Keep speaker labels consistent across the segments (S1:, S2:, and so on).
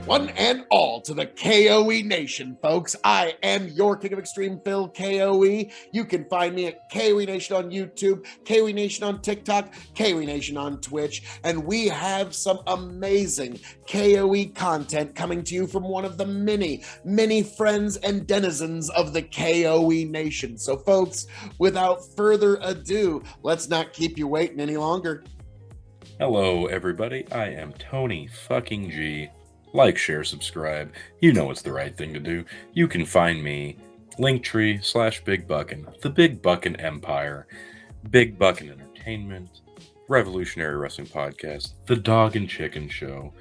S1: One and all to the K.O.E. Nation, folks. I am your King of Extreme, Phil K.O.E. You can find me at K.O.E. Nation on YouTube, K.O.E. Nation on TikTok, K.O.E. Nation on Twitch, and we have some amazing K.O.E. content coming to you from one of the many friends and denizens of the K.O.E. Nation. So, folks, without further ado, let's not keep you waiting any longer.
S2: Hello, everybody. I am Tony fucking G. Like, share, subscribe. You know it's the right thing to do. You can find me Linktree/Big Buckin, the Big Buckin Empire, Big Buckin Entertainment, Revolutionary Wrestling Podcast, The Dog and Chicken Show.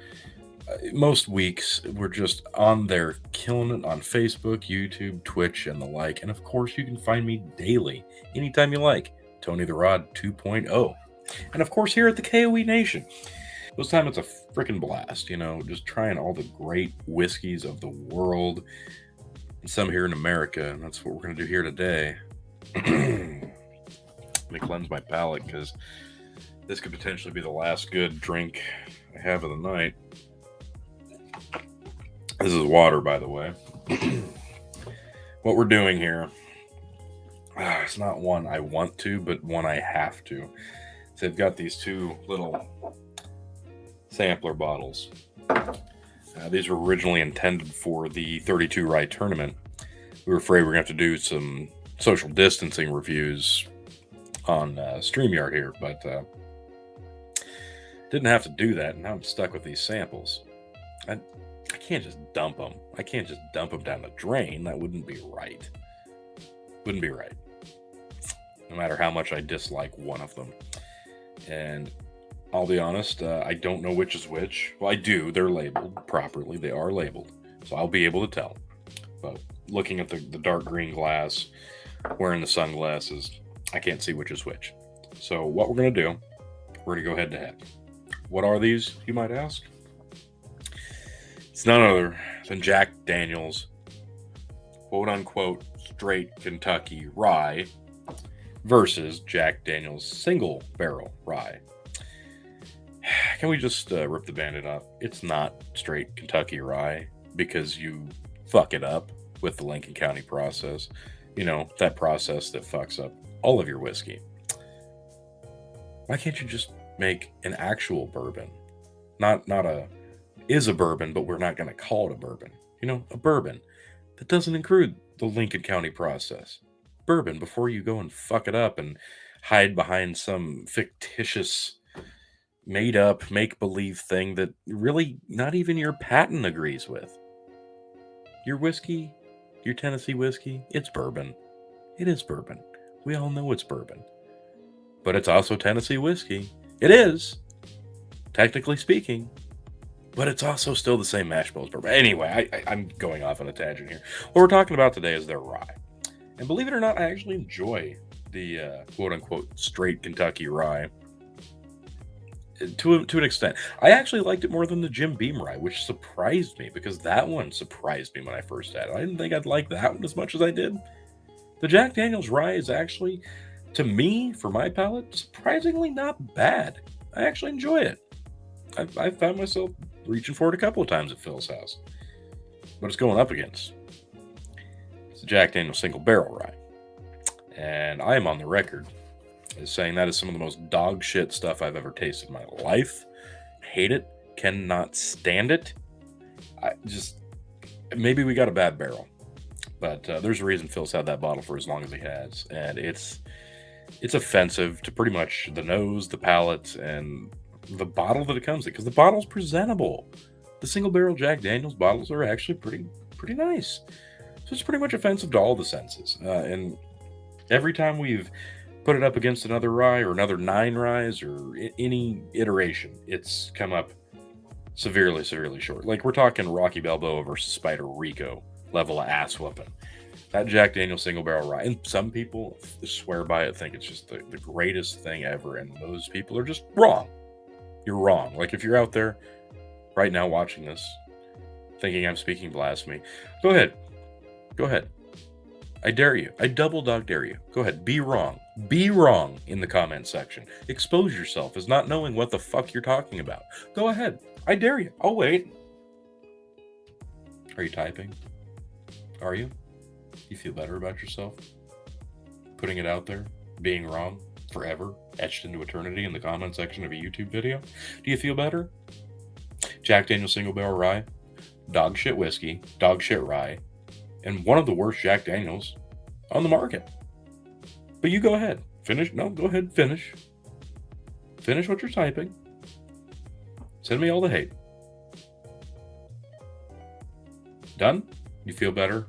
S2: Most weeks we're just on there killing it on Facebook, YouTube, Twitch, and the like. And of course, you can find me daily, anytime you like. Tony the Rod 2.0. And of course, here at the K.O.E. Nation. This time it's a freaking blast, just trying all the great whiskeys of the world, and some here in America, and that's what we're going to do here today. Let me cleanse my palate, because this could potentially be the last good drink I have of the night. This is water, by the way. What we're doing here, it's not one I want to, but one I have to. So I've got these two little sampler bottles. These were originally intended for the 32 Rye tournament. We were afraid we were going to have to do some social distancing reviews on StreamYard here, but didn't have to do that, and now I'm stuck with these samples. I can't just dump them. I can't just dump them down the drain. That wouldn't be right. Wouldn't be right. No matter how much I dislike one of them. And I'll be honest, I don't know which is which. Well, I do. They're labeled properly. They are labeled. So I'll be able to tell. But looking at the dark green glass, wearing the sunglasses, I can't see which is which. So what we're going to do, we're going to go head to head. What are these, you might ask? It's none other than Jack Daniel's quote-unquote straight Kentucky rye versus Jack Daniel's single barrel rye. Can we just rip the Band-Aid off? It's not straight Kentucky rye because you fuck it up with the Lincoln County process. That process that fucks up all of your whiskey. Why can't you just make an actual bourbon? Not a bourbon, but we're not going to call it a bourbon. A bourbon that doesn't include the Lincoln County process. Bourbon before you go and fuck it up and hide behind some fictitious made up make-believe thing that really not even your patent agrees with. Your whiskey, your Tennessee whiskey, it's bourbon. It is bourbon. We all know it's bourbon. But it's also Tennessee whiskey. It is, technically speaking, but it's also still the same mash bills bourbon. Anyway, I'm going off on a tangent here. What we're talking about today is their rye. And believe it or not, I actually enjoy the quote-unquote straight Kentucky rye to an extent. I actually liked it more than the Jim Beam rye, which surprised me, because that one surprised me when I first had it. I didn't think I'd like that one as much as I did. The Jack Daniel's rye is actually, to me, for my palate, surprisingly not bad. I actually enjoy it. I found myself reaching for it a couple of times at Phil's house. But it's going up against the Jack Daniel's single barrel rye. And I am on the record as saying that is some of the most dog shit stuff I've ever tasted in my life. Hate it. Cannot stand it. Maybe we got a bad barrel. But there's a reason Phil's had that bottle for as long as he has. And it's offensive to pretty much the nose, the palate, and the bottle that it comes in. Because the bottle's presentable. The single barrel Jack Daniel's bottles are actually pretty nice. So it's pretty much offensive to all the senses. And every time we've put it up against another rye or another 9 ryes or any iteration, it's come up severely short. Like, we're talking Rocky Balboa versus Spider Rico level of ass whooping. That Jack Daniel's single barrel rye, and some people swear by it, think it's just the greatest thing ever, and those people are just wrong. You're wrong. Like, if you're out there right now watching this thinking I'm speaking blasphemy, go ahead. I dare you. I double dog dare you. Go ahead. Be wrong. Be wrong in the comment section. Expose yourself as not knowing what the fuck you're talking about. Go ahead. I dare you. I'll wait. Are you typing? Are you? You feel better about yourself? Putting it out there? Being wrong? Forever? Etched into eternity in the comment section of a YouTube video? Do you feel better? Jack Daniel's Single Barrel Rye, dog shit whiskey, dog shit rye, and one of the worst Jack Daniels on the market. But you go ahead. Finish. No, go ahead. Finish. Finish what you're typing. Send me all the hate. Done? You feel better?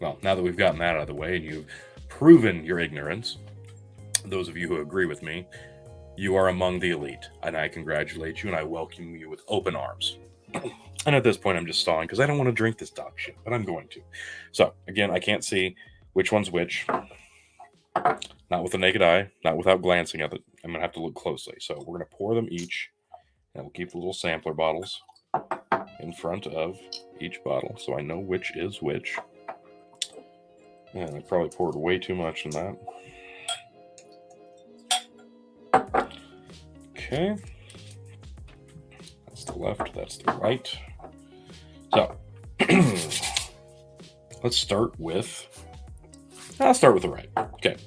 S2: Well, now that we've gotten that out of the way and you've proven your ignorance, those of you who agree with me, you are among the elite, and I congratulate you and I welcome you with open arms. And at this point, I'm just stalling because I don't want to drink this dog shit, but I'm going to. So, again, I can't see which one's which. Not with the naked eye, not without glancing at it. I'm going to have to look closely. So, we're going to pour them each, and we'll keep the little sampler bottles in front of each bottle so I know which is which. And I probably poured way too much in that. Okay. That's the left, that's the right. So, let's start with... I'll start with the right. Okay.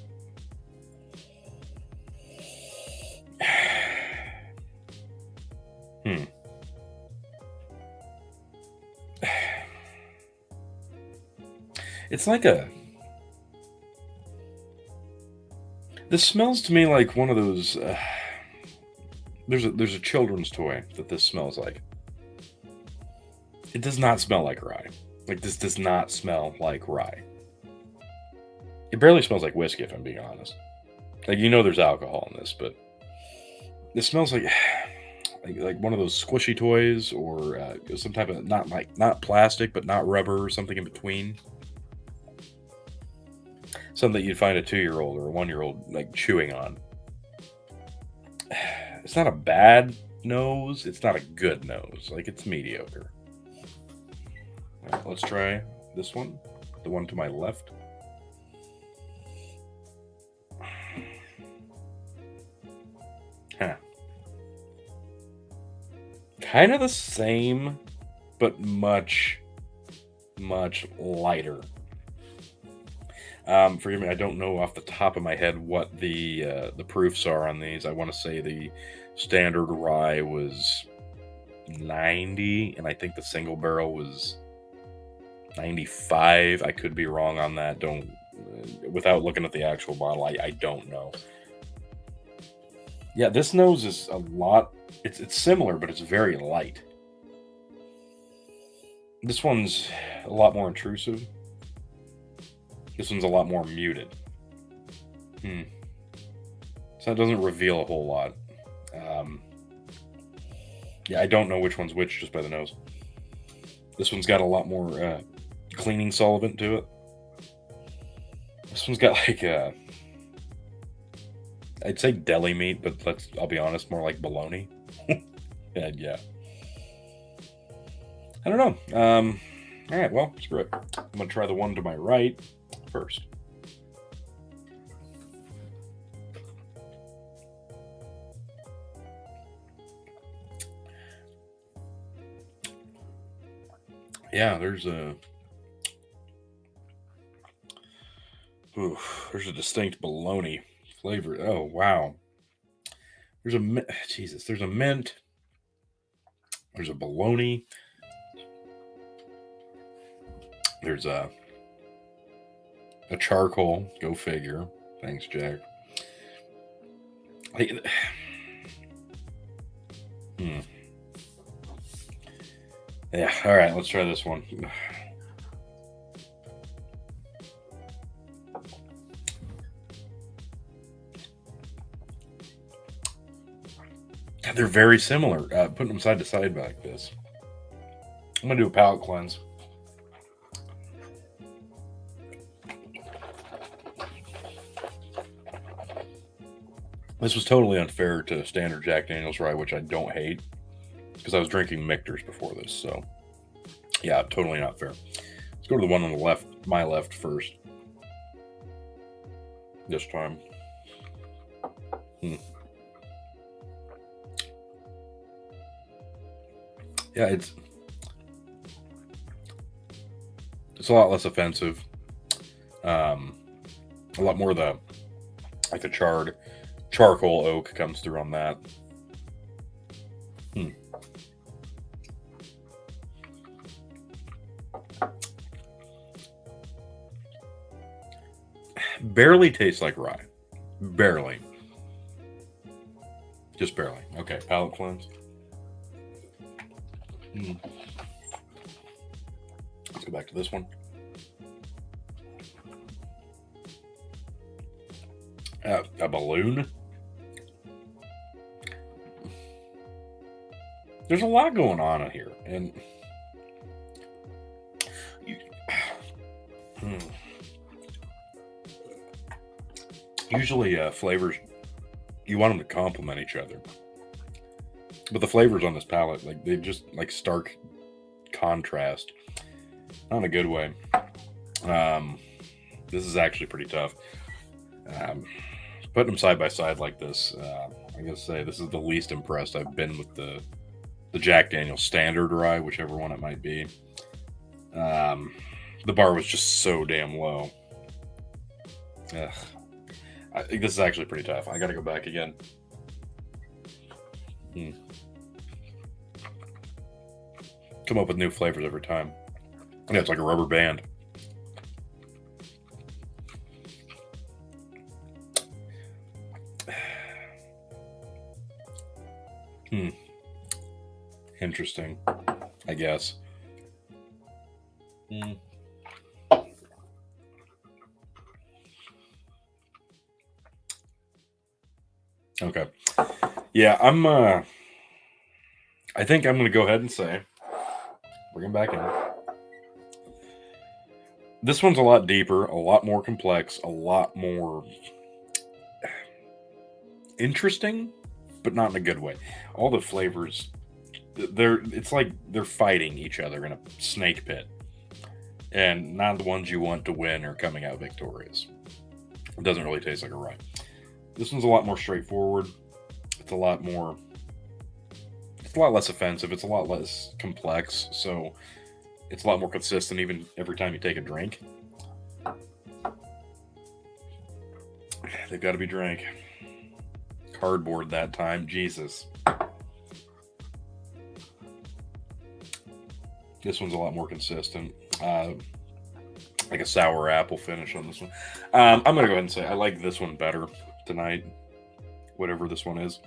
S2: It's like this smells to me like one of those... There's a children's toy that this smells like. It does not smell like rye. Like, this does not smell like rye. It barely smells like whiskey, if I'm being honest. Like, you know there's alcohol in this, but it smells like one of those squishy toys, or some type of not plastic, but not rubber, or something in between. Something that you'd find a 2-year-old or a 1-year-old like chewing on. It's not a bad nose. It's not a good nose. Like, it's mediocre. All right, let's try this one. The one to my left. Huh. Kind of the same, but much, much lighter. Forgive me, I don't know off the top of my head what the proofs are on these. I want to say the standard rye was 90, and I think the single barrel was 95. I could be wrong on that. Without looking at the actual bottle, I don't know. Yeah, this nose is a lot. It's similar, but it's very light. This one's a lot more intrusive. This one's a lot more muted. So that doesn't reveal a whole lot. Yeah, I don't know which one's which just by the nose. This one's got a lot more cleaning solvent to it. This one's got like I'd say deli meat, but I'll be honest, more like bologna. And yeah. I don't know. All right, well, screw it. I'm going to try the one to my right first. Yeah, there's a distinct bologna flavor. Oh, wow. There's a mint. There's a bologna. There's a charcoal. Go figure. Thanks, Jack. Yeah, all right, let's try this one. God, they're very similar. Putting them side to side like this. I'm going to do a palate cleanse. This was totally unfair to standard Jack Daniel's rye, which I don't hate, because I was drinking Michter's before this, so yeah, totally not fair. Let's go to the one on the left, my left first. This time. Yeah, It's a lot less offensive. A lot more of the like the charcoal oak comes through on that. Barely tastes like rye. Barely. Just barely. Okay, palate cleanse. Let's go back to this one. A balloon? There's a lot going on in here. And usually flavors, you want them to complement each other. But the flavors on this palate, like they just like stark contrast. Not in a good way. This is actually pretty tough. Putting them side by side like this, I gotta say this is the least impressed I've been with the Jack Daniel's Standard Rye, whichever one it might be. The bar was just so damn low. Ugh. I think this is actually pretty tough. I gotta go back again. Come up with new flavors every time. Yeah, it's like a rubber band. Interesting, I guess. Okay. Yeah, I think I'm gonna go ahead and say, bring him back in. This one's a lot deeper, a lot more complex, a lot more interesting, but not in a good way. All the flavors, it's like they're fighting each other in a snake pit, and not the ones you want to win are coming out victorious. It doesn't really taste like a rye. This one's a lot more straightforward. It's a lot less offensive. It's a lot less complex, so it's a lot more consistent even every time you take a drink. They've got to be drank. Cardboard that time, Jesus. This one's a lot more consistent. Like a sour apple finish on this one. I'm going to go ahead and say I like this one better tonight, whatever this one is.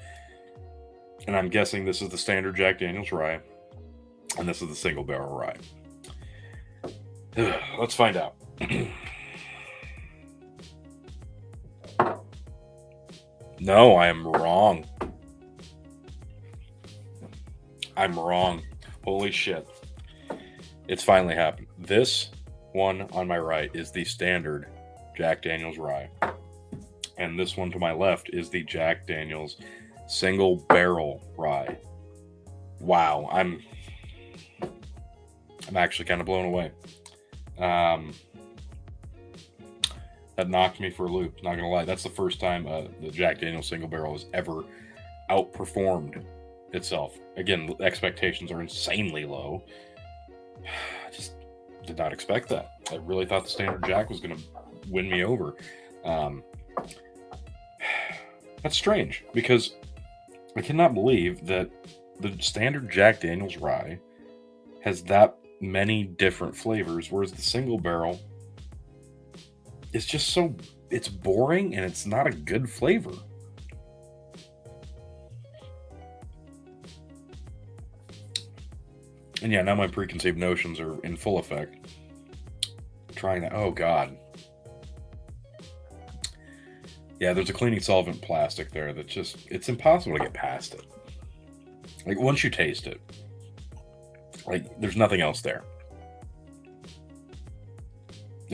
S2: And I'm guessing this is the standard Jack Daniel's Rye, and this is the single barrel rye. Let's find out. No, I am wrong. I'm wrong. Holy shit. It's finally happened. This one on my right is the standard Jack Daniel's Rye. And this one to my left is the Jack Daniel's single barrel rye. Wow, I'm actually kind of blown away. That knocked me for a loop, not gonna lie. That's the first time the Jack Daniel's single barrel has ever outperformed itself. Again, the expectations are insanely low. I just did not expect that. I really thought the standard Jack was gonna win me over. That's strange, because I cannot believe that the standard Jack Daniel's Rye has that many different flavors, whereas the single barrel is just it's boring and it's not a good flavor. And yeah, now my preconceived notions are in full effect. Trying that, oh God. Yeah, there's a cleaning solvent plastic there that it's impossible to get past it. Like, once you taste it, like, there's nothing else there.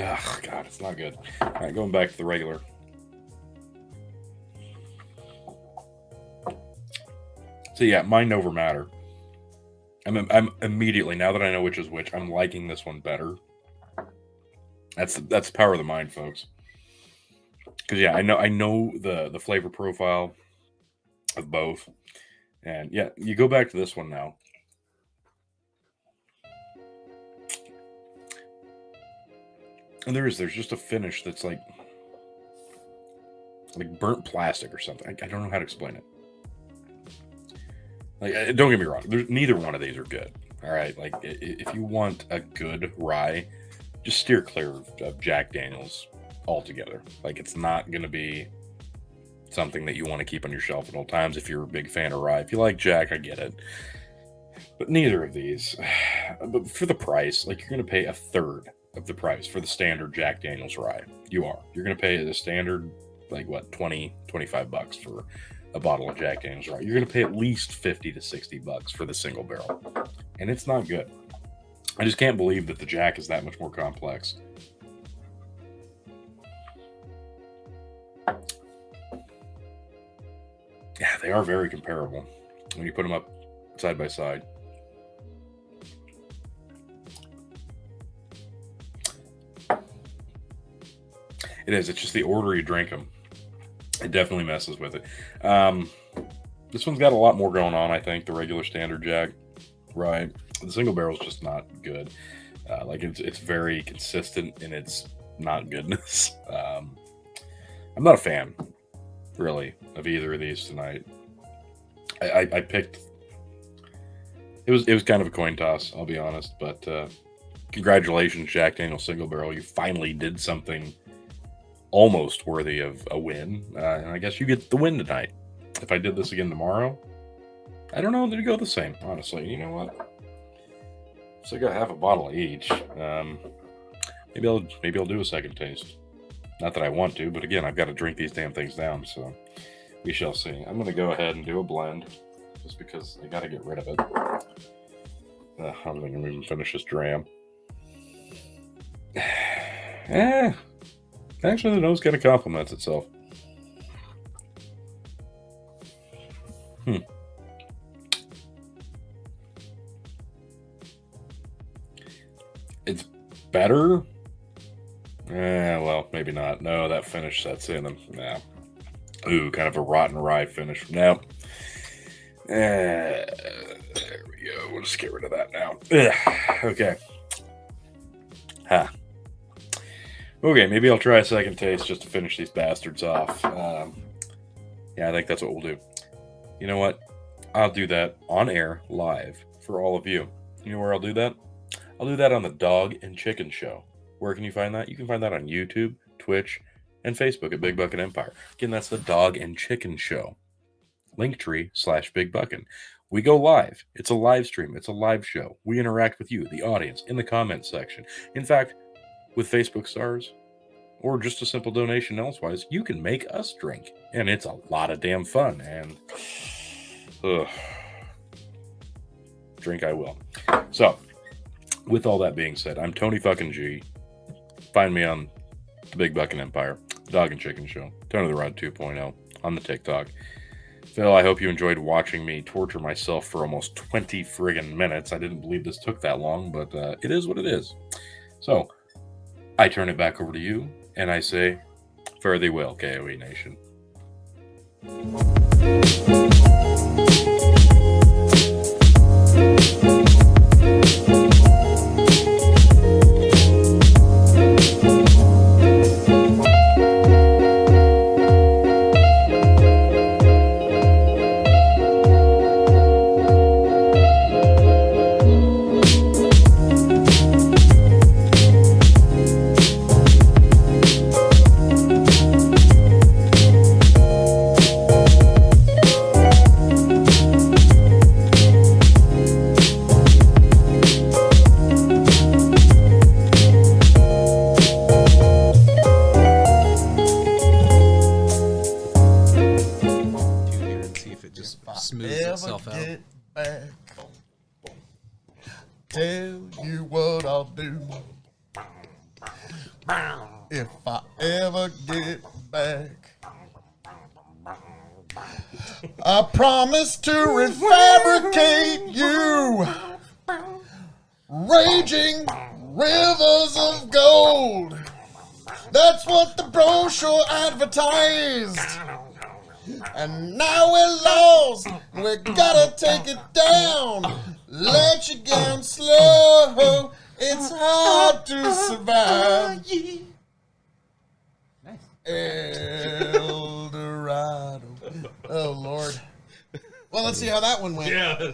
S2: Oh, God, it's not good. All right, going back to the regular. So, yeah, mind over matter. I'm immediately, now that I know which is which, I'm liking this one better. That's the power of the mind, folks. Because, yeah, I know the flavor profile of both. And, yeah, you go back to this one now. And there's just a finish that's like burnt plastic or something. I don't know how to explain it. Like, don't get me wrong. Neither one of these are good. All right. Like, if you want a good rye, just steer clear of Jack Daniels altogether. Like, it's not going to be something that you want to keep on your shelf at all times if you're a big fan of rye. If you like Jack, I get it. But neither of these. But for the price, like, you're going to pay a third of the price for the standard Jack Daniels rye. You are. You're going to pay the standard, like, what, $20, $25 for a bottle of Jack Daniels rye. You're going to pay at least $50 to $60 for the single barrel. And it's not good. I just can't believe that the Jack is that much more complex. Yeah, they are very comparable when you put them up side by side. It is. It's just the order you drink them. It definitely messes with it. This one's got a lot more going on, I think, the regular standard Jack. Right. The single barrel is just not good. Like, it's very consistent in its not goodness. I'm not a fan, really, of either of these tonight. I picked... It was kind of a coin toss, I'll be honest. But congratulations, Jack Daniel's Single Barrel. You finally did something almost worthy of a win. And I guess you get the win tonight. If I did this again tomorrow, I don't know that it'd go the same, honestly. You know what? So I got half a bottle of each. Maybe I'll do a second taste. Not that I want to, but again, I've got to drink these damn things down, so we shall see. I'm going to go ahead and do a blend, just because I got to get rid of it. I don't think I'm even finish this dram. Actually, the nose kind of compliments itself. It's better. Well, maybe not. No, that finish sets in. Nah. Ooh, kind of a rotten rye finish. No. There we go. We'll just get rid of that now. Okay. Okay, maybe I'll try a second taste just to finish these bastards off. Yeah, I think that's what we'll do. You know what? I'll do that on air, live, for all of you. You know where I'll do that? I'll do that on the Dog and Chicken Show. Where can you find that? You can find that on YouTube, Twitch, and Facebook at Big Bucket Empire. Again, that's the Dog and Chicken Show. Linktree/Big Bucket. We go live. It's a live stream. It's a live show. We interact with you, the audience, in the comments section. In fact, with Facebook stars, or just a simple donation elsewise, you can make us drink. And it's a lot of damn fun. And drink I will. So, with all that being said, I'm Tony fucking G. Find me on the Big Bucket Empire, Dog and Chicken Show, Tony the Rod 2.0 on the TikTok. Phil, I hope you enjoyed watching me torture myself for almost 20 friggin' minutes. I didn't believe this took that long, but it is what it is. So, I turn it back over to you, and I say, fare thee well, K.O.E. Nation.
S1: Tell you what I'll do if I ever get back. I promise to refabricate you, raging rivers of gold. That's what the brochure advertised. And now we're lost, we gotta take it down. Let you down slow, it's hard to survive. Oh Lord. Well, let's see how that one went.
S3: Yeah,